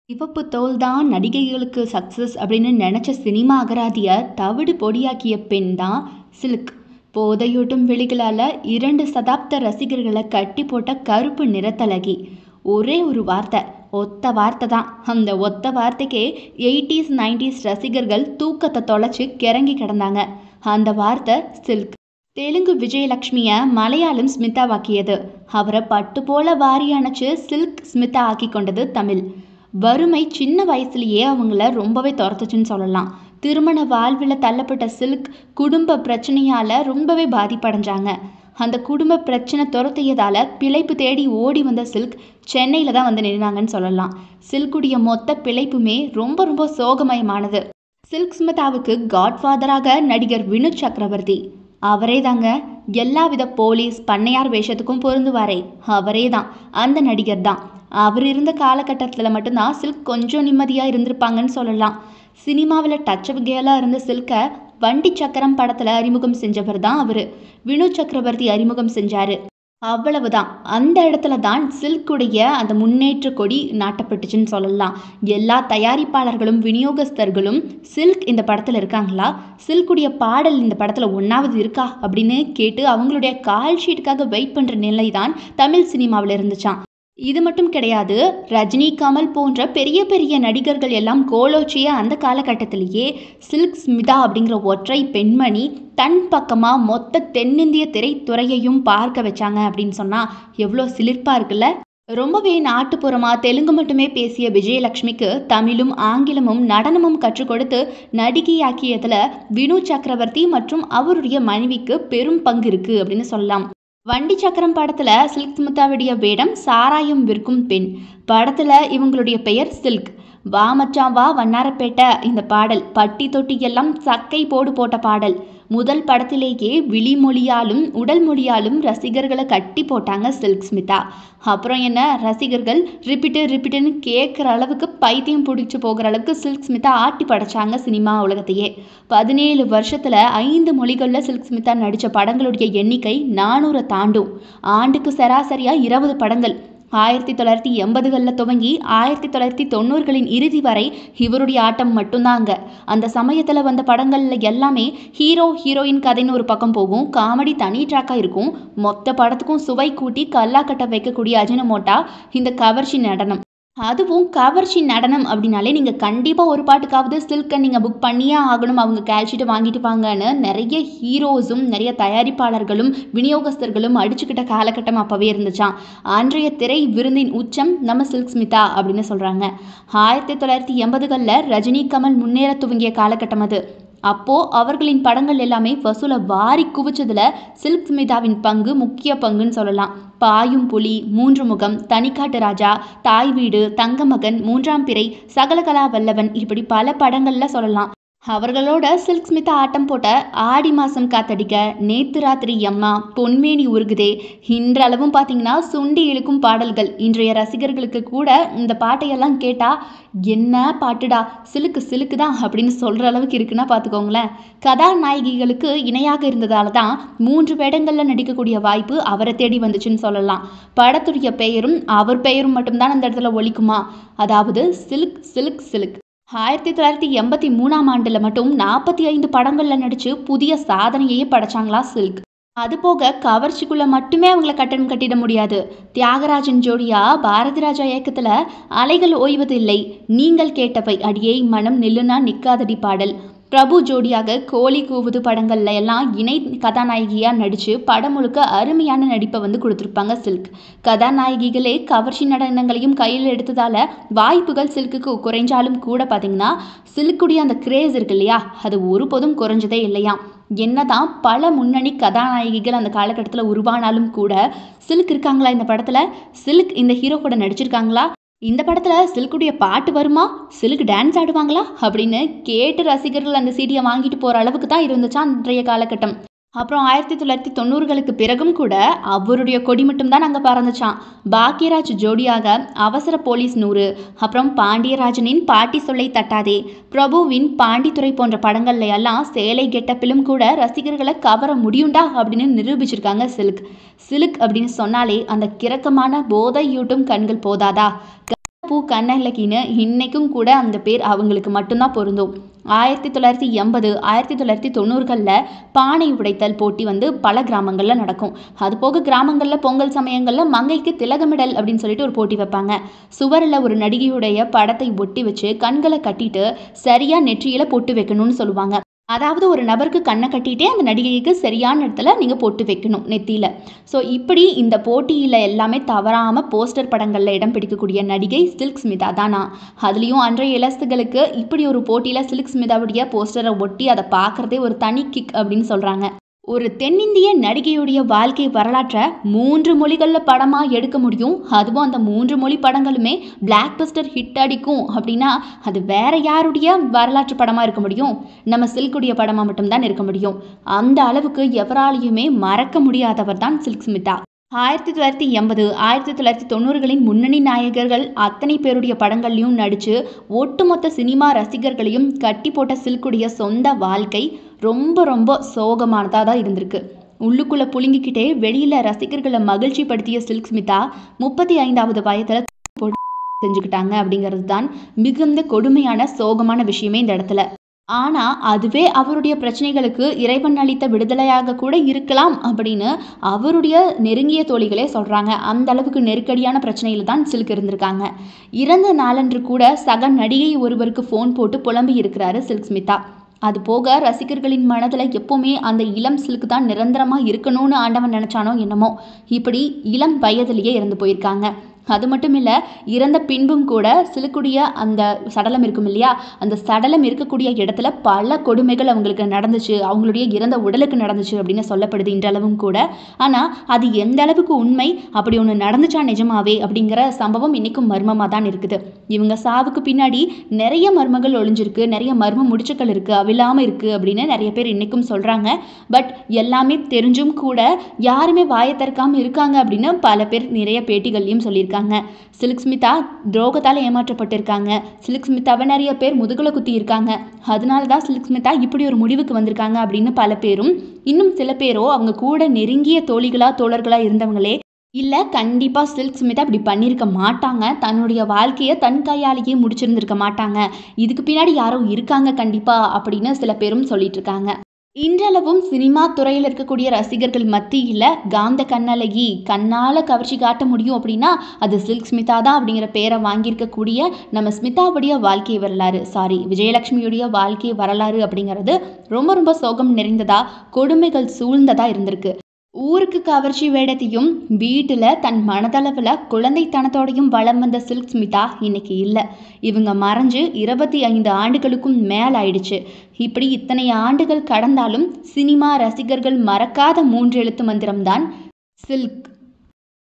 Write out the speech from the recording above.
சிவப்பு தோல் தான் நடிகைகளுக்கு சக்சஸ் அப்படின்னு நினைச்ச சினிமா அகராதிய தவிடு பொடியாக்கிய பெண் தான் சில்க். போதையூட்டும் விழிகளால 2 சதாப்த ரசிகர்களை கட்டி போட்ட கருப்பு நிறத்தழகி. ஒரே ஒரு வார்த்தை, ஒத்த வார்த்தை தான். அந்த ஒத்த வார்த்தைக்கே 80s 90s ரசிகர்கள் தூக்கத்தை தொலைச்சு கிறங்கி கிடந்தாங்க. அந்த வார்த்தை சில்க். தெலுங்கு விஜயலட்சுமிய மலையாளம் ஸ்மிதாவாக்கியது. அவரை பட்டு போல வாரி அணைச்சு சில்க் ஸ்மிதா ஆக்கி கொண்டது தமிழ். வறுமை சின்ன வயசுலயே அவங்கள ரொம்பவே துரத்துச்சுன்னு சொல்லலாம். திருமண வாழ்வில் தள்ளப்பட்ட சில்க் குடும்ப பிரச்சனையால ரொம்பவே பாதிப்படைஞ்சாங்க. அந்த குடும்ப பிரச்சனை துரத்தியதால பிழைப்பு தேடி ஓடி வந்த சில்க் சென்னையில தான் வந்து நின்னாங்கன்னு சொல்லலாம். சில்குடைய மொத்த பிழைப்புமே ரொம்ப ரொம்ப சோகமயமானது. சில்க் ஸ்மிதாவுக்கு காட்ஃபாதராக நடிகர் வினோத் சக்கரவர்த்தி. அவரே தாங்க. எல்லாவித போலீஸ் பண்ணையார் வேஷத்துக்கும் பொருந்துவாரே அவரே தான். அந்த நடிகர் தான். அவர் இருந்த காலகட்டத்தில் மட்டும்தான் சில்க் கொஞ்சம் நிம்மதியாக இருந்திருப்பாங்கன்னு சொல்லலாம். சினிமாவில் டச்சப் கேலாக இருந்த சில்கை வண்டி சக்கரம் படத்தில் அறிமுகம் செஞ்சவர் தான் அவர். வினோத் சக்கரவர்த்தி அறிமுகம் செஞ்சார். அவ்வளவுதான். அந்த இடத்துல தான் சில்குடைய அந்த முன்னேற்ற கொடி நாட்டப்பட்டுச்சுன்னு சொல்லலாம். எல்லா தயாரிப்பாளர்களும் விநியோகஸ்தர்களும் சில்க் இந்த படத்தில் இருக்காங்களா, சில்குடைய பாடல் இந்த படத்தில் ஒன்றாவது இருக்கா அப்படின்னு கேட்டு அவங்களுடைய கால் ஷீட்டுக்காக வெயிட் பண்ணுற நிலை தான் தமிழ் சினிமாவில் இருந்துச்சான். இது மட்டும் கிடையாது, ரஜினி கமல் போன்ற பெரிய பெரிய நடிகர்கள் எல்லாம் கோலோச்சிய அந்த காலகட்டத்திலேயே சில்க் ஸ்மிதா அப்படிங்கிற ஒற்றை பெண்மணி தன் பக்கமாக மொத்த தென்னிந்திய திரைத்துறையையும் பார்க்க வச்சாங்க அப்படின்னு சொன்னால் எவ்வளோ சிலிர்ப்பாக இருக்குல்ல. ரொம்பவே நாட்டுப்புறமாக தெலுங்கு மட்டுமே பேசிய விஜயலட்சுமிக்கு தமிழும் ஆங்கிலமும் நடனமும் கற்றுக் கொடுத்து நடிகையாக்கியதில் வினோத் சக்கரவர்த்தி மற்றும் அவருடைய மனைவிக்கு பெரும் பங்கு இருக்குது அப்படின்னு சொல்லலாம். வண்டி சக்கரம் படத்துல சில்க் ஸ்மிதாவுடைய வேடம் சாராயம் விற்கும் பெண். படத்துல இவங்களுடைய பெயர் சில்க். வா மச்சான் வா வண்ணாரப்பேட்டை இந்த பாடல் பட்டி தொட்டி எல்லாம் சக்கை போடு போட்ட பாடல். முதல் படத்திலேயே விழி மொழியாலும் உடல் மொழியாலும் ரசிகர்களை கட்டி போட்டாங்க சில்க் ஸ்மிதா. அப்புறம் என்ன, ரசிகர்கள் ரிப்பீட்டுன்னு கேட்குற அளவுக்கு பைத்தியம் பிடிச்சி போகிற அளவுக்கு சில்க் ஸ்மிதா ஆட்டி படைச்சாங்க சினிமா உலகத்தையே. 17 வருஷத்தில் 5 மொழிகளில் சில்க் ஸ்மிதா நடித்த படங்களுடைய எண்ணிக்கை 400 தாண்டும். ஆண்டுக்கு சராசரியாக 20 படங்கள். 1980களில் துவங்கி 1990களின் இறுதி வரை இவருடைய ஆட்டம் மட்டும்தாங்க. அந்த சமயத்தில் வந்த படங்கள்ல எல்லாமே ஹீரோ ஹீரோயின் கதைன்னு ஒரு பக்கம் போகும், காமெடி தனி ட்ராக்காக இருக்கும். மொத்த படத்துக்கும் சுவை கூட்டி கல்லாக்கட்டை வைக்கக்கூடிய அஜினமோட்டா இந்த கவர்ச்சி நடனம். அதுவும் கவர்ச்சி நடனம் அப்படின்னாலே நீங்கள் கண்டிப்பாக ஒரு பாட்டுக்காவது சில்கை நீங்கள் புக் பண்ணியே ஆகணும், அவங்க கேல்ஷீட்டை வாங்கிட்டு வாங்கன்னு நிறைய ஹீரோஸும் நிறைய தயாரிப்பாளர்களும் விநியோகஸ்தர்களும் அடிச்சுக்கிட்ட காலகட்டம் அப்போவே இருந்துச்சான். அன்றைய திரை விருந்தின் உச்சம் நம்ம சில்க் ஸ்மிதா அப்படின்னு சொல்கிறாங்க. 1980களில் ரஜினி கமல் முன்னேற துவங்கிய காலகட்டம் அது. அப்போது அவர்களின் படங்கள் எல்லாமே வசூலை வாரி குவிச்சதுல சில்க் ஸ்மிதாவின் பங்கு முக்கிய பங்குன்னு சொல்லலாம். பாயும் புலி, 3 முகம், தனிக்காட்டு ராஜா, தாய் வீடு, தங்கமகன், 3ஆம் பிறை, சகலகலா வல்லவன் இப்படி பல படங்கள்ல சொல்லலாம். அவர்களோட சில்க் ஸ்மிதா ஆட்டம் போட்ட ஆடி மாதம் காத்தடிக்க, நேத்து ராத்திரி எம்மா, பொன்மேனி உருகுதே, இன்றளவும் பார்த்தீங்கன்னா சுண்டி இழுக்கும் பாடல்கள். இன்றைய ரசிகர்களுக்கு கூட இந்த பாட்டையெல்லாம் கேட்டால் என்ன பாட்டுடா, சிலுக்கு சிலுக்கு தான் அப்படின்னு சொல்கிற அளவுக்கு இருக்குன்னா பார்த்துக்கோங்களேன். கதாநாயகிகளுக்கு இணையாக இருந்ததால தான் 3 வேடங்களில் நடிக்கக்கூடிய வாய்ப்பு அவரை தேடி வந்துச்சுன்னு சொல்லலாம். படத்துடைய பெயரும் அவர் பெயரும் மட்டும்தான் அந்த இடத்துல ஒலிக்குமா, அதாவது சில்க் சில்க் சில்க். 1983ஆம் ஆண்டில் மட்டும் 45 படங்களில் நடித்து புதிய சாதனையே படைச்சாங்களா சில்க். அதுபோக கவர்ச்சிக்குள்ளே மட்டுமே அவங்கள கட்டணம் கட்டிட முடியாது. தியாகராஜன் ஜோடியா பாரதி ராஜா இயக்கத்தில் அலைகள் ஓய்வதில்லை, நீங்கள் கேட்டவை, அடியே மனம் நில்லுனா நிற்காதடி பாடல், பிரபு ஜோடியாக கோழி கூவுது படங்கள்ல எல்லாம் இணை கதாநாயகியாக நடித்து படம் முழுக்க அருமையான நடிப்பை வந்து கொடுத்துருப்பாங்க சில்க். கதாநாயகிகளே கவர்ச்சி நடனங்களையும் கையில் எடுத்ததால் வாய்ப்புகள் சில்க்குக்கு குறைஞ்சாலும் கூட பார்த்தீங்கன்னா சில்க்குடைய அந்த கிரேஸ் இருக்கு இல்லையா, அது ஒருபோதும் குறைஞ்சதே இல்லையா. என்னதான் பல முன்னணி கதாநாயகிகள் அந்த காலகட்டத்தில் உருவானாலும் கூட சில்க் இருக்காங்களா இந்த படத்தில், சில்க் இந்த ஹீரோ கூட நடிச்சிருக்காங்களா, இந்த படத்தில் சில்குடைய பாட்டு வருமா, சில்க் டான்ஸ் ஆடுவாங்களா அப்படின்னு கேட்டு ரசிகர்கள் அந்த சீடியை வாங்கிட்டு போகிற அளவுக்கு தான் இருந்துச்சா அன்றைய காலகட்டம். அப்புறம் 1990களுக்கு பிறகும் கூட அவருடைய கொடி மட்டும்தான் அங்கே பறந்துச்சான். பாக்யராஜ் ஜோடியாக அவசர போலீஸ் 100, அப்புறம் பாண்டியராஜனின் பாட்டி சொல்லை தட்டாதே, பிரபுவின் பாண்டித்துறை போன்ற படங்கள்ல எல்லாம் சேலை கெட்டப்பிலும் கூட ரசிகர்களை கவர முடியுண்டா அப்படின்னு நிரூபிச்சிருக்காங்க சில்க். சில்க் அப்படின்னு சொன்னாலே அந்த கிறக்கமான போதையூட்டும் கண்கள் போதாதா, பூ கண்ணழகின்னு இன்னைக்கும் கூட அந்த பேர் அவங்களுக்கு மட்டும்தான் பொருந்தும். 1980 1990களில் பானை உடைத்தல் போட்டி பல கிராமங்களில் நடக்கும். அதுபோக கிராமங்களில் பொங்கல் சமயங்களில் மங்கைக்கு திலகமிடல் அப்படின்னு சொல்லிட்டு ஒரு போட்டி வைப்பாங்க. சுவரில் ஒரு நடிகையுடைய படத்தை ஒட்டி வச்சு கண்களை கட்டிட்டு சரியாக நெற்றியில் பொட்டு வைக்கணும்னு சொல்லுவாங்க. அதாவது ஒரு நபருக்கு கண்ணை கட்டிகிட்டே அந்த நடிகைக்கு சரியான இடத்துல நீங்கள் பொட்டு வைக்கணும் நெத்தியில். ஸோ இப்படி இந்த போட்டியில் எல்லாமே தவறாமல் போஸ்டர் படங்களில் இடம் பிடிக்கக்கூடிய நடிகை சில்க் ஸ்மிதா தானா. அதுலேயும் அன்றைய இளசுகளுக்கு இப்படி ஒரு போட்டியில் சில்க் ஸ்மிதாவுடைய போஸ்டரை ஒட்டி அதை பார்க்குறதே ஒரு தனி கிக் அப்படின்னு சொல்கிறாங்க. ஒரு தென்னிந்திய நடிகையுடைய வாழ்க்கை வரலாற்றை 3 மொழிகளில் படமாக எடுக்க முடியும். அதுவும் அந்த 3 மொழி படங்களுமே பிளாக் பஸ்டர் ஹிட் அடிக்கும் அப்படின்னா அது வேற யாருடைய வரலாற்று படமாக இருக்க முடியும்? நம்ம சில்குடைய படமாக மட்டும்தான் இருக்க முடியும். அந்த அளவுக்கு எவராலையுமே மறக்க முடியாதவர் தான் சில்க் ஸ்மிதா. 1980 1990களின் முன்னணி நாயகர்கள் அத்தனை பேருடைய படங்கள்லையும் நடித்து ஒட்டுமொத்த சினிமா ரசிகர்களையும் கட்டி போட்ட சில்குடைய சொந்த வாழ்க்கை ரொம்ப ரொம்ப சோகமானதாக தான் இருந்திருக்கு. உள்ளுக்குள்ளே புழுங்கிக்கிட்டே வெளியில் ரசிகர்களை மகிழ்ச்சி படுத்திய சில்க் ஸ்மிதா 35வது வயதில் செஞ்சுக்கிட்டாங்க அப்படிங்கிறது தான் மிகுந்த கொடுமையான சோகமான விஷயமே இந்த இடத்துல. ஆனால் அதுவே அவருடைய பிரச்சனைகளுக்கு இறைவன் அளித்த விடுதலையாக கூட இருக்கலாம் அப்படின்னு அவருடைய நெருங்கிய தோழிகளே சொல்கிறாங்க. அந்த அளவுக்கு நெருக்கடியான பிரச்சனையில் தான் சில்க் இருந்திருக்காங்க. இறந்த நாளன்று கூட சக நடிகை ஒருவருக்கு ஃபோன் போட்டு புலம்பி இருக்கிறாரு சில்க் ஸ்மிதா. அது போக ரசிகர்களின் மனதில் எப்போவுமே அந்த இளம் சில்க் தான் நிரந்தரமாக இருக்கணும்னு ஆண்டவன் நினச்சானோ என்னமோ இப்படி இளம் வயதிலேயே இறந்து போயிருக்காங்க. அது மட்டும் இல்லை, இறந்த பின்பும் கூட சிலுக்குடைய அந்த சடலம் இருக்கும் இல்லையா, அந்த சடலம் இருக்கக்கூடிய இடத்துல பல கொடுமைகள் அவங்களுக்கு நடந்துச்சு, அவங்களுடைய இறந்த உடலுக்கு நடந்துச்சு அப்படின்னு சொல்லப்படுது இன்றளவும் கூட. ஆனால் அது எந்த அளவுக்கு உண்மை, அப்படி ஒன்று நடந்துச்சா நிஜமாவே அப்படிங்கிற சம்பவம் இன்றைக்கும் மர்மமாக தான் இருக்குது. இவங்க சாவுக்கு பின்னாடி நிறைய மர்மங்கள் ஒளிஞ்சிருக்கு, நிறைய மர்ம முடிச்சுக்கள் இருக்குது, அவிழாமல் இருக்குது அப்படின்னு நிறைய பேர் இன்றைக்கும் சொல்கிறாங்க. பட் எல்லாமே தெரிஞ்சும் கூட யாருமே வாயை திறக்காமல் இருக்காங்க அப்படின்னு பல பேர் நிறைய பேட்டிகள்லையும் சொல்லியிருக்காங்க. சில்க் ஸ்மிதா துரோகத்தால் ஏமாற்றப்பட்டிருக்காங்க. சில்க் ஸ்மிதாவை நிறைய பேர் முதுகுல குத்தி இருக்காங்க. அதனால தான் சில்க் ஸ்மிதா இப்படி ஒரு முடிவுக்கு வந்திருக்காங்க அப்படின்னு பல பேரும், இன்னும் சில பேரோ அவங்க கூட நெருங்கிய தோழர்களா இருந்தவங்களே இல்லை கண்டிப்பாக சில்க் ஸ்மிதா இப்படி பண்ணியிருக்க மாட்டாங்க, தன்னுடைய வாழ்க்கையை தன் கையாலேயே முடிச்சிருந்திருக்க மாட்டாங்க, இதுக்கு பின்னாடி யாரோ இருக்காங்க கண்டிப்பாக அப்படின்னு சில பேரும் சொல்லிட்டு இருக்காங்க. இன்றளவும் சினிமா துறையில் இருக்கக்கூடிய ரசிகர்கள் மத்தியில் காந்த கண்ணழகி கண்ணால் கவர்ச்சி காட்ட முடியும் அப்படின்னா அது சில்க் ஸ்மிதா தான் அப்படிங்கிற பேரை வாங்கியிருக்கக்கூடிய நம்ம ஸ்மிதாவுடைய வாழ்க்கை வரலாறு, விஜயலட்சுமியுடைய வாழ்க்கை வரலாறு அப்படிங்கிறது ரொம்ப ரொம்ப சோகம் நிறைந்ததா, கொடுமைகள் சூழ்ந்ததா இருந்திருக்கு. ஊருக்கு கவர்ச்சி வேடத்தையும் வீட்டில் தன் மனதளவில் குழந்தைத்தனத்தோடையும் வளம் வந்த சில்க் ஸ்மிதா இன்னைக்கு இல்லை. இவங்க மறைஞ்சு 25 ஆண்டுகளுக்கும் மேலாயிடுச்சு. இப்படி இத்தனை ஆண்டுகள் கடந்தாலும் சினிமா ரசிகர்கள் மறக்காத 3 எழுத்து மந்திரம்தான் சில்க்.